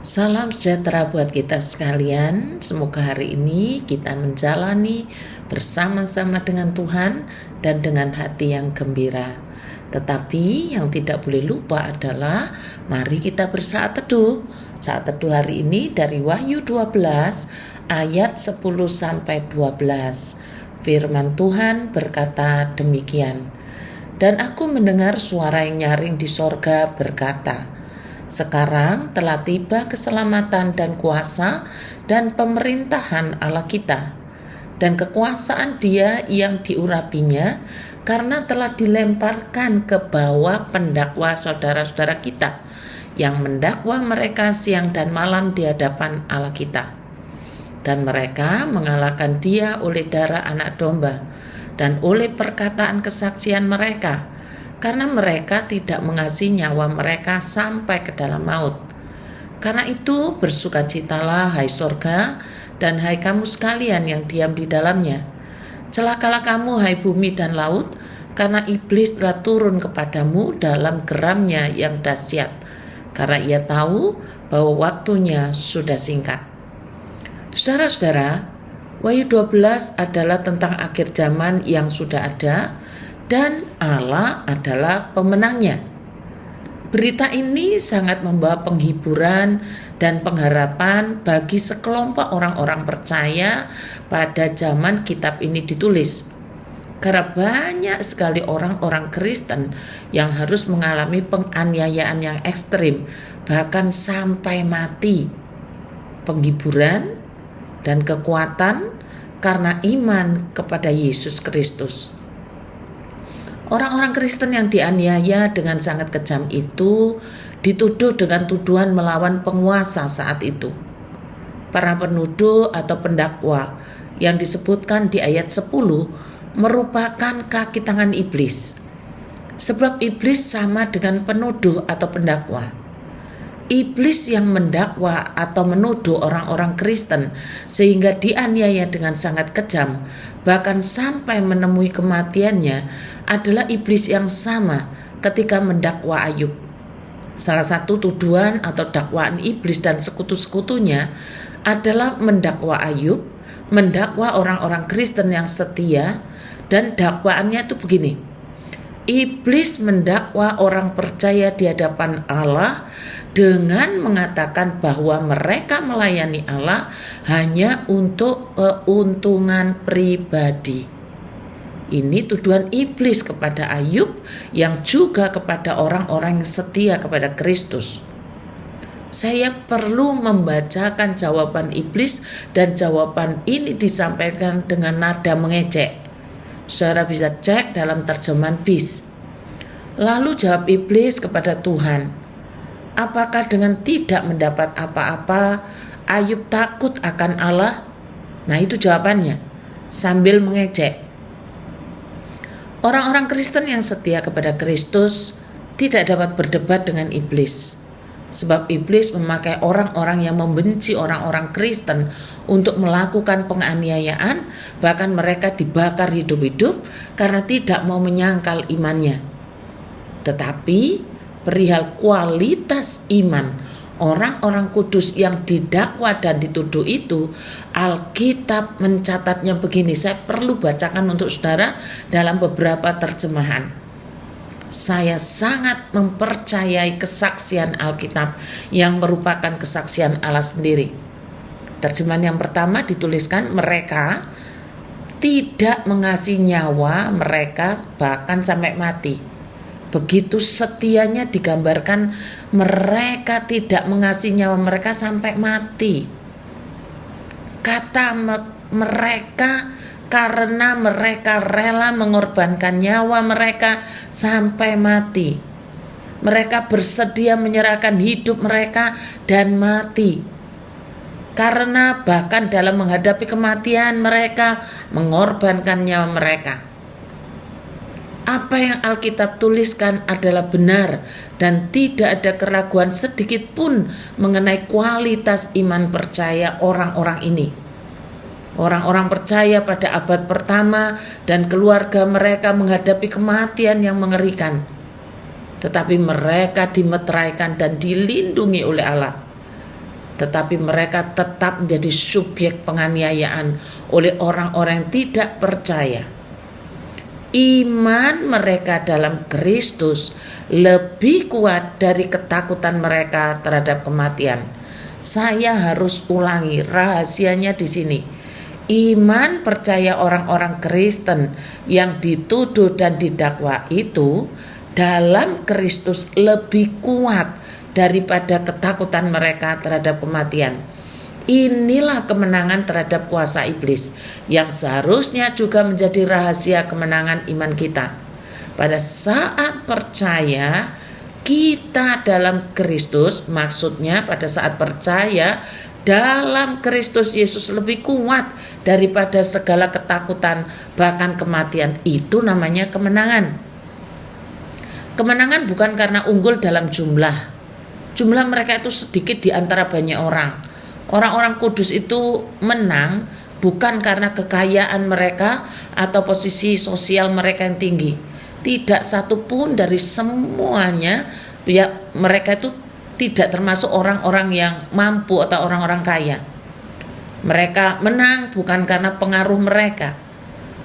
Salam sejahtera buat kita sekalian. Semoga hari ini kita menjalani bersama-sama dengan Tuhan dan dengan hati yang gembira. Tetapi yang tidak boleh lupa adalah mari kita bersaat teduh. Saat teduh hari ini dari Wahyu 12 ayat 10-12. Firman Tuhan berkata demikian. Dan aku mendengar suara yang nyaring di sorga berkata, sekarang telah tiba keselamatan dan kuasa dan pemerintahan Allah kita, dan kekuasaan Dia yang diurapinya, karena telah dilemparkan ke bawah pendakwa saudara-saudara kita, yang mendakwa mereka siang dan malam di hadapan Allah kita. Dan mereka mengalahkan Dia oleh darah anak domba, dan oleh perkataan kesaksian mereka, karena mereka tidak mengasihi nyawa mereka sampai ke dalam maut. Karena itu bersukacitalah hai sorga, dan hai kamu sekalian yang diam di dalamnya. Celakalah kamu hai bumi dan laut, karena iblis telah turun kepadamu dalam geramnya yang dahsyat, karena ia tahu bahwa waktunya sudah singkat. Saudara-saudara, Wahyu 12 adalah tentang akhir zaman yang sudah ada, dan Allah adalah pemenangnya. Berita ini sangat membawa penghiburan dan pengharapan bagi sekelompok orang-orang percaya pada zaman kitab ini ditulis. Karena banyak sekali orang-orang Kristen yang harus mengalami penganiayaan yang ekstrim, bahkan sampai mati. Penghiburan dan kekuatan karena iman kepada Yesus Kristus. Orang-orang Kristen yang dianiaya dengan sangat kejam itu dituduh dengan tuduhan melawan penguasa saat itu. Para penuduh atau pendakwa yang disebutkan di ayat 10 merupakan kaki tangan iblis. Sebab iblis sama dengan penuduh atau pendakwa. Iblis yang mendakwa atau menuduh orang-orang Kristen sehingga dianiaya dengan sangat kejam, bahkan sampai menemui kematiannya, adalah iblis yang sama ketika mendakwa Ayub. Salah satu tuduhan atau dakwaan iblis dan sekutu-sekutunya adalah mendakwa Ayub, mendakwa orang-orang Kristen yang setia, dan dakwaannya itu begini. Iblis mendakwa orang percaya di hadapan Allah dengan mengatakan bahwa mereka melayani Allah hanya untuk keuntungan pribadi. Ini tuduhan iblis kepada Ayub yang juga kepada orang-orang yang setia kepada Kristus. Saya perlu membacakan jawaban iblis, dan jawaban ini disampaikan dengan nada mengejek. Saudara bisa cek dalam terjemahan BIS. Lalu jawab iblis kepada Tuhan, apakah dengan tidak mendapat apa-apa Ayub takut akan Allah? Nah, itu jawabannya sambil mengejek. Orang-orang Kristen yang setia kepada Kristus tidak dapat berdebat dengan iblis. Sebab iblis memakai orang-orang yang membenci orang-orang Kristen untuk melakukan penganiayaan, bahkan mereka dibakar hidup-hidup karena tidak mau menyangkal imannya. Tetapi perihal kualitas iman orang-orang kudus yang didakwa dan dituduh itu, Alkitab mencatatnya begini. Saya perlu bacakan untuk saudara dalam beberapa terjemahan. Saya sangat mempercayai kesaksian Alkitab yang merupakan kesaksian Allah sendiri. Terjemahan yang pertama dituliskan, mereka tidak mengasihi nyawa mereka bahkan sampai mati. Begitu setianya digambarkan, mereka tidak mengasihi nyawa mereka sampai mati. Kata mereka karena mereka rela mengorbankan nyawa mereka sampai mati. Mereka bersedia menyerahkan hidup mereka dan mati. Karena bahkan dalam menghadapi kematian mereka mengorbankan nyawa mereka. Apa yang Alkitab tuliskan adalah benar dan tidak ada keraguan sedikit pun mengenai kualitas iman percaya orang-orang ini. Orang-orang percaya pada abad pertama dan keluarga mereka menghadapi kematian yang mengerikan. Tetapi mereka dimeteraikan dan dilindungi oleh Allah. tetapi mereka tetap menjadi subjek penganiayaan oleh orang-orang yang tidak percaya. Iman mereka dalam Kristus lebih kuat dari ketakutan mereka terhadap kematian. Saya harus ulangi rahasianya di sini. Iman percaya orang-orang Kristen yang dituduh dan didakwa itu dalam Kristus lebih kuat daripada ketakutan mereka terhadap kematian. Inilah kemenangan terhadap kuasa iblis yang seharusnya juga menjadi rahasia kemenangan iman kita. Pada saat percaya kita dalam Kristus, maksudnya pada saat percaya dalam Kristus Yesus lebih kuat daripada segala ketakutan, bahkan kematian. Itu namanya kemenangan. Kemenangan bukan karena unggul dalam jumlah. Jumlah mereka itu sedikit di antara banyak orang. Orang-orang kudus itu menang bukan karena kekayaan mereka atau posisi sosial mereka yang tinggi. Tidak satu pun dari semuanya mereka itu tidak termasuk orang-orang yang mampu atau orang-orang kaya. Mereka menang bukan karena pengaruh mereka.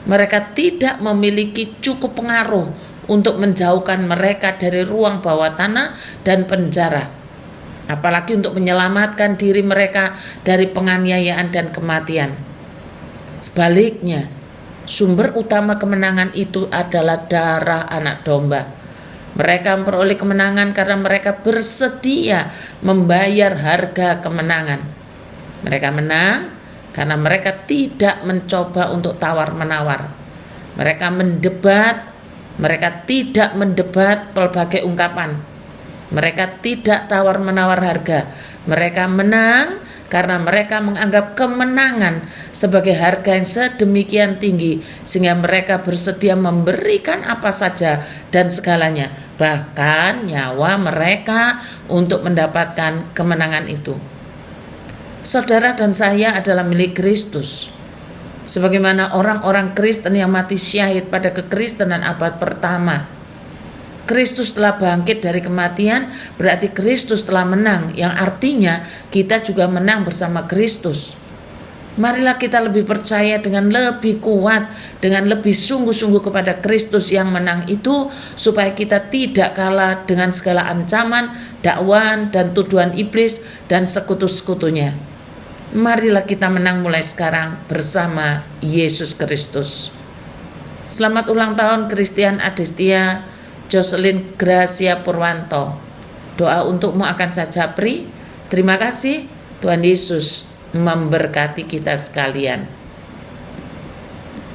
Mereka tidak memiliki cukup pengaruh untuk menjauhkan mereka dari ruang bawah tanah dan penjara, apalagi untuk menyelamatkan diri mereka dari penganiayaan dan kematian. Sebaliknya, sumber utama kemenangan itu adalah darah anak domba. Mereka memperoleh kemenangan karena mereka bersedia membayar harga kemenangan. Mereka menang karena mereka tidak mencoba untuk tawar-menawar. Mereka tidak mendebat pelbagai ungkapan. Mereka tidak tawar-menawar harga. Mereka menang karena mereka menganggap kemenangan sebagai harga yang sedemikian tinggi sehingga mereka bersedia memberikan apa saja dan segalanya, bahkan nyawa mereka untuk mendapatkan kemenangan itu. Saudara dan saya adalah milik Kristus. Sebagaimana orang-orang Kristen yang mati syahid pada kekristenan abad pertama. Kristus telah bangkit dari kematian, berarti Kristus telah menang, yang artinya kita juga menang bersama Kristus. Marilah kita lebih percaya dengan lebih kuat, dengan lebih sungguh-sungguh kepada Kristus yang menang itu, supaya kita tidak kalah dengan segala ancaman, dakwaan, dan tuduhan iblis dan sekutu-sekutunya. Marilah kita menang mulai sekarang bersama Yesus Kristus. Selamat ulang tahun Christian Adestia Jocelyn Gracia Purwanto. Doa untukmu akan saya japri. Terima kasih. Tuhan Yesus memberkati kita sekalian.